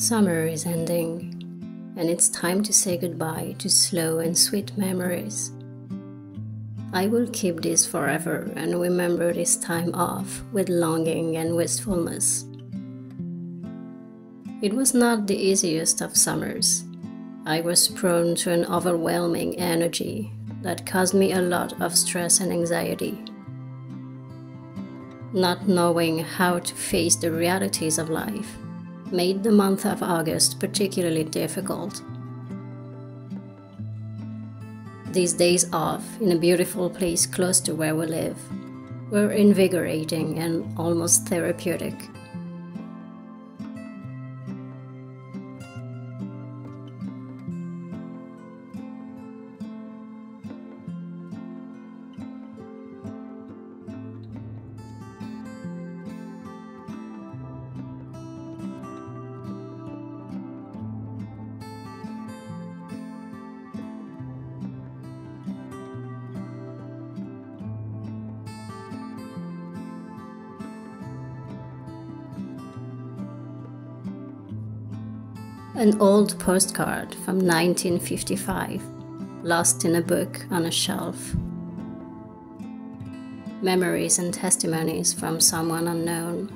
Summer is ending, and it's time to say goodbye to slow and sweet memories. I will keep this forever and remember this time off with longing and wistfulness. It was not the easiest of summers. I was prone to an overwhelming energy that caused me a lot of stress and anxiety. Not knowing how to face the realities of life made the month of August particularly difficult. These days off in a beautiful place close to where we live were invigorating and almost therapeutic. An old postcard from 1955, lost in a book on a shelf. Memories and testimonies from someone unknown.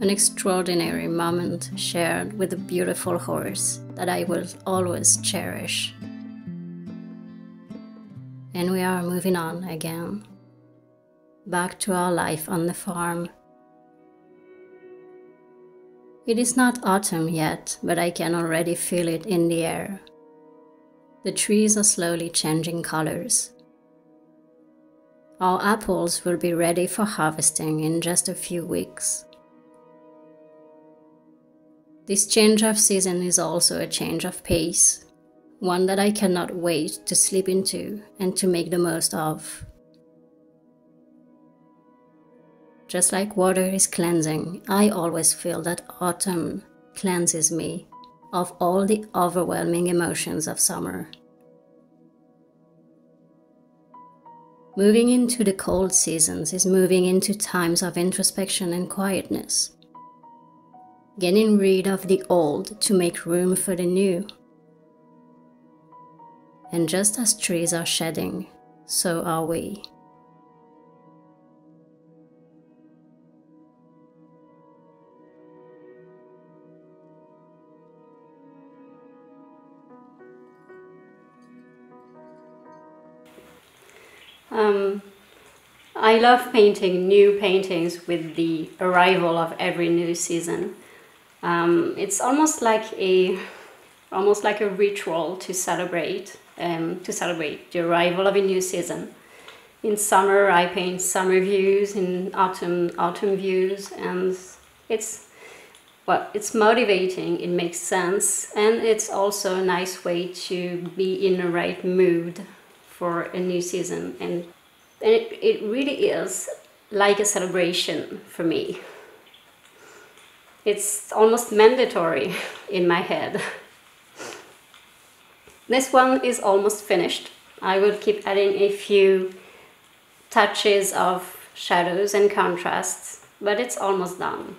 An extraordinary moment shared with a beautiful horse that I will always cherish. And we are moving on again, back to our life on the farm. It is not autumn yet, but I can already feel it in the air. The trees are slowly changing colors. Our apples will be ready for harvesting in just a few weeks. This change of season is also a change of pace. One that I cannot wait to slip into and to make the most of. Just like water is cleansing, I always feel that autumn cleanses me of all the overwhelming emotions of summer. Moving into the cold seasons is moving into times of introspection and quietness. Getting rid of the old to make room for the new. And just as trees are shedding, so are we. I love painting new paintings with the arrival of every new season. It's almost like a ritual to celebrate the arrival of a new season. In summer, I paint summer views, in autumn views, and it's motivating, it makes sense, and it's also a nice way to be in the right mood for a new season. And it really is like a celebration for me. It's almost mandatory in my head. This one is almost finished. I will keep adding a few touches of shadows and contrasts, but it's almost done.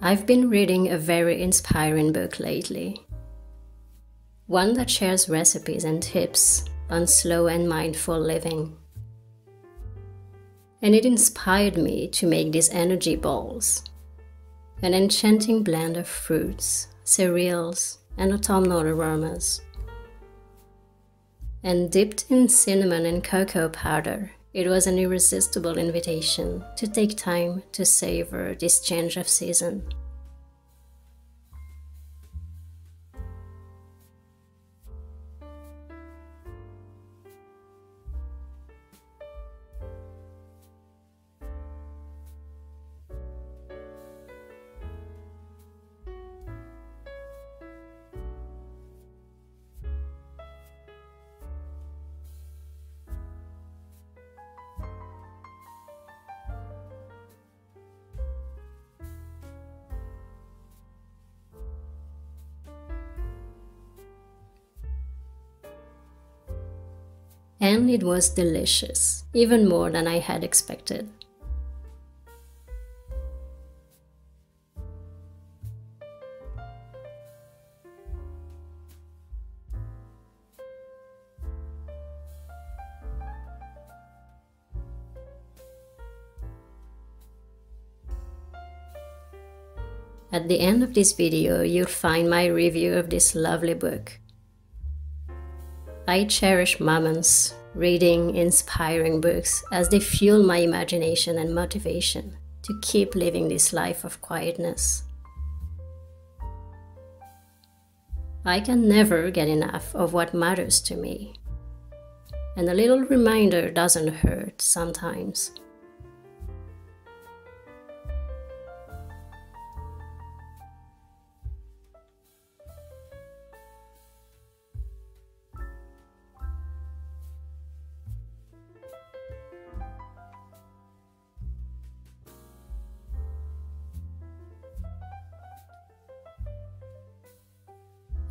I've been reading a very inspiring book lately. One that shares recipes and tips on slow and mindful living. And it inspired me to make these energy balls, an enchanting blend of fruits, cereals, and autumnal aromas. And dipped in cinnamon and cocoa powder, it was an irresistible invitation to take time to savor this change of season. And it was delicious, even more than I had expected. At the end of this video, you'll find my review of this lovely book. I cherish moments reading inspiring books as they fuel my imagination and motivation to keep living this life of quietness. I can never get enough of what matters to me, and a little reminder doesn't hurt sometimes.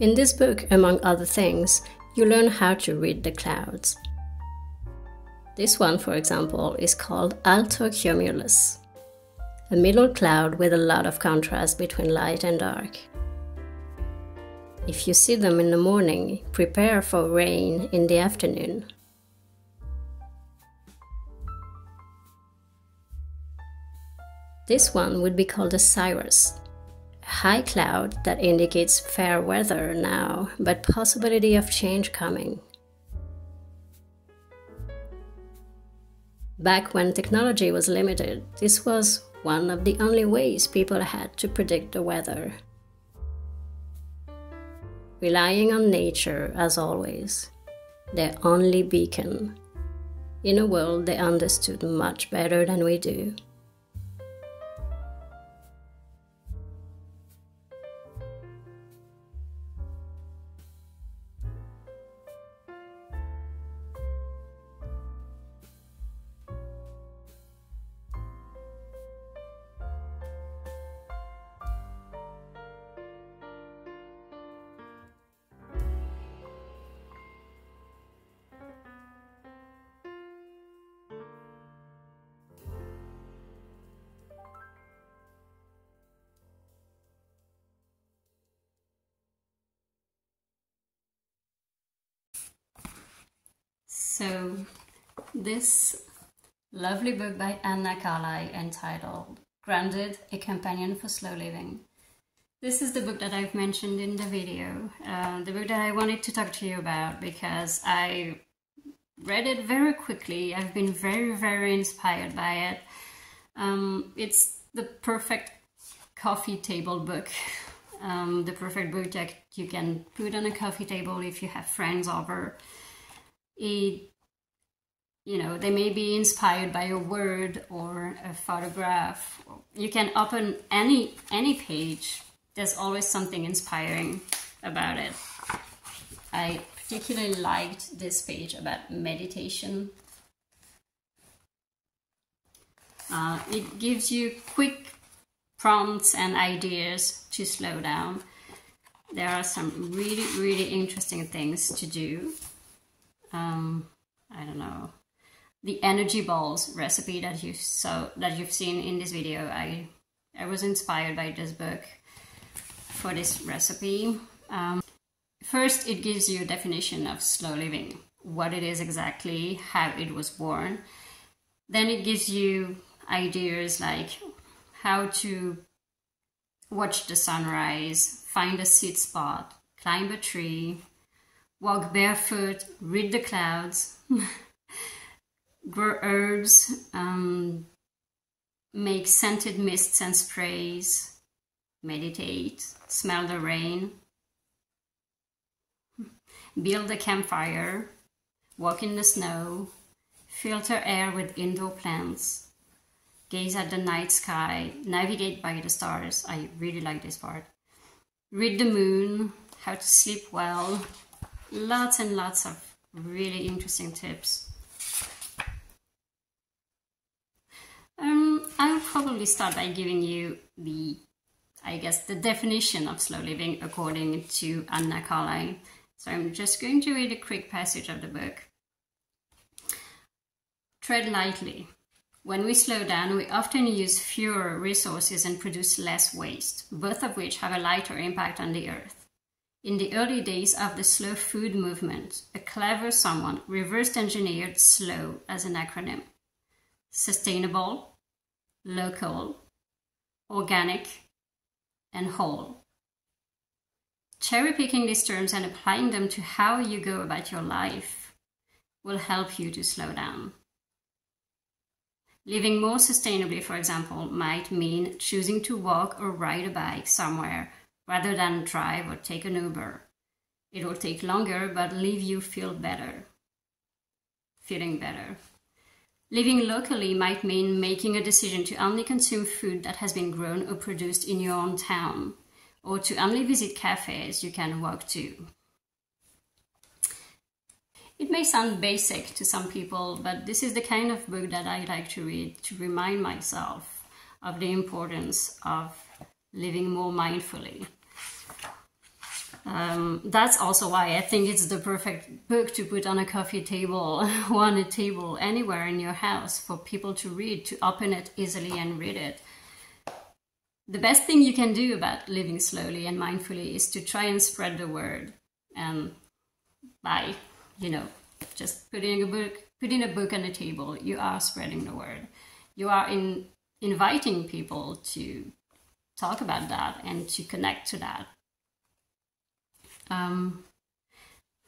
In this book, among other things, you learn how to read the clouds. This one, for example, is called alto cumulus, a middle cloud with a lot of contrast between light and dark. If you see them in the morning, prepare for rain in the afternoon. This one would be called a cirrus, high cloud that indicates fair weather now, but possibility of change coming. Back when technology was limited, this was one of the only ways people had to predict the weather. Relying on nature as always, their only beacon, in a world they understood much better than we do. So, this lovely book by Carlile entitled Grounded, A Companion for Slow Living. This is the book that I've mentioned in the video, the book that I wanted to talk to you about because I read it very quickly. I've been very inspired by it. It's the perfect coffee table book, the perfect book that you can put on a coffee table if you have friends over. They may be inspired by a word or a photograph. You can open any page. There's always something inspiring about it. I particularly liked this page about meditation. It gives you quick prompts and ideas to slow down. There are some really interesting things to do. I don't know, the energy balls recipe that you've seen in this video. I was inspired by this book for this recipe. First, it gives you a definition of slow living, what it is exactly, how it was born. Then it gives you ideas like how to watch the sunrise, find a seat spot, climb a tree, walk barefoot, read the clouds, grow herbs, make scented mists and sprays, meditate, smell the rain, build a campfire, walk in the snow, filter air with indoor plants, gaze at the night sky, navigate by the stars. I really like this part. Read the moon, how to sleep well. Lots and lots of really interesting tips. I'll probably start by giving you the definition of slow living according to Carlile. So I'm just going to read a quick passage of the book. Tread lightly. When we slow down, we often use fewer resources and produce less waste, both of which have a lighter impact on the earth. In the early days of the slow food movement, a clever someone reversed engineered SLOW as an acronym. Sustainable, local, organic, and whole. Cherry-picking these terms and applying them to how you go about your life will help you to slow down. Living more sustainably, for example, might mean choosing to walk or ride a bike somewhere rather than drive or take an Uber. It will take longer, but leave you feeling better. Living locally might mean making a decision to only consume food that has been grown or produced in your own town, or to only visit cafes you can walk to. It may sound basic to some people, but this is the kind of book that I like to read to remind myself of the importance of living more mindfully. That's also why I think it's the perfect book to put on a coffee table or on a table anywhere in your house for people to read, to open it easily and read it. The best thing you can do about living slowly and mindfully is to try and spread the word. And by, just putting a book on the table, you are spreading the word. You are inviting people to talk about that and to connect to that.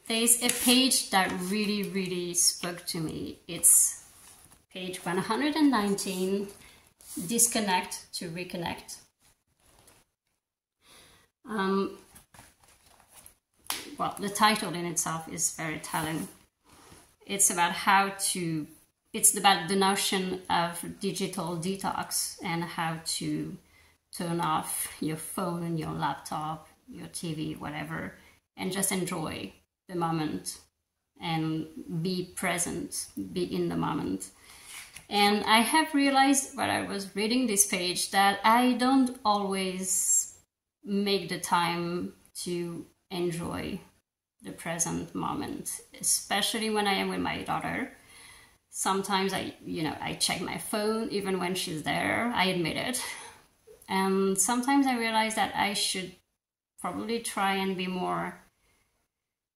There's a page that really, really spoke to me. It's page 119, Disconnect to Reconnect. Well, the title in itself is very telling. It's about the notion of digital detox and how to turn off your phone, your laptop, your TV, whatever, and just enjoy the moment and be present, be in the moment. And I have realized while I was reading this page that I don't always make the time to enjoy the present moment, especially when I am with my daughter. Sometimes I check my phone even when she's there, I admit it. And sometimes I realize that I should probably try and be more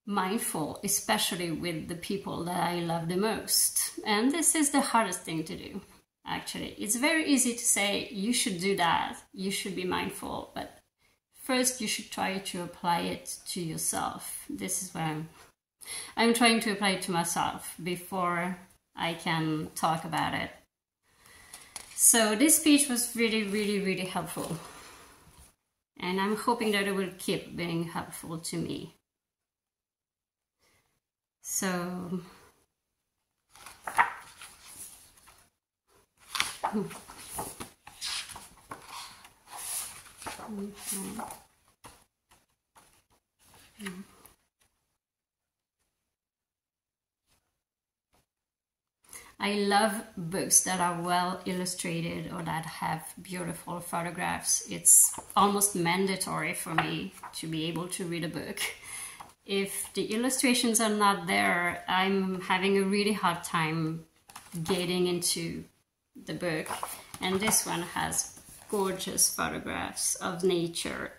mindful, especially with the people that I love the most. And this is the hardest thing to do, actually. It's very easy to say, you should do that, you should be mindful, but first you should try to apply it to yourself. This is where I'm trying to apply it to myself before I can talk about it. So this speech was really, really, really helpful. And I'm hoping that it will keep being helpful to me. So, I love books that are well illustrated or that have beautiful photographs. It's almost mandatory for me to be able to read a book. If the illustrations are not there, I'm having a really hard time getting into the book. And this one has gorgeous photographs of nature.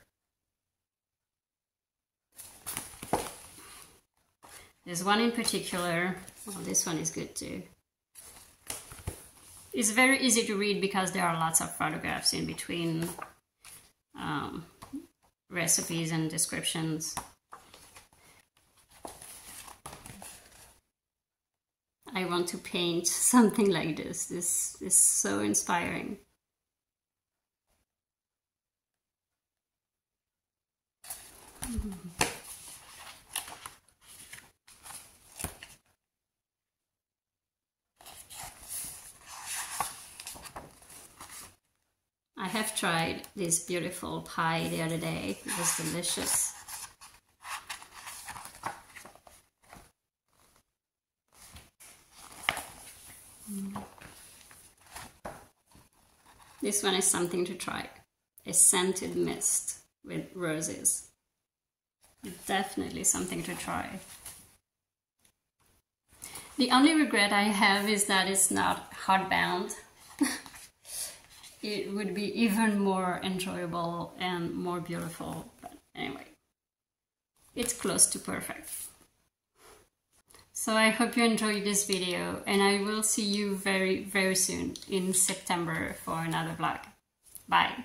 There's one in particular, well, this one is good too. It's very easy to read because there are lots of photographs in between recipes and descriptions. I want to paint something like this. This is so inspiring. I have tried this beautiful pie the other day. It was delicious. This one is something to try. A scented mist with roses. Definitely something to try. The only regret I have is that it's not hardbound. It would be even more enjoyable and more beautiful. But anyway, it's close to perfect. So I hope you enjoyed this video, and I will see you very, very soon in September for another vlog. Bye!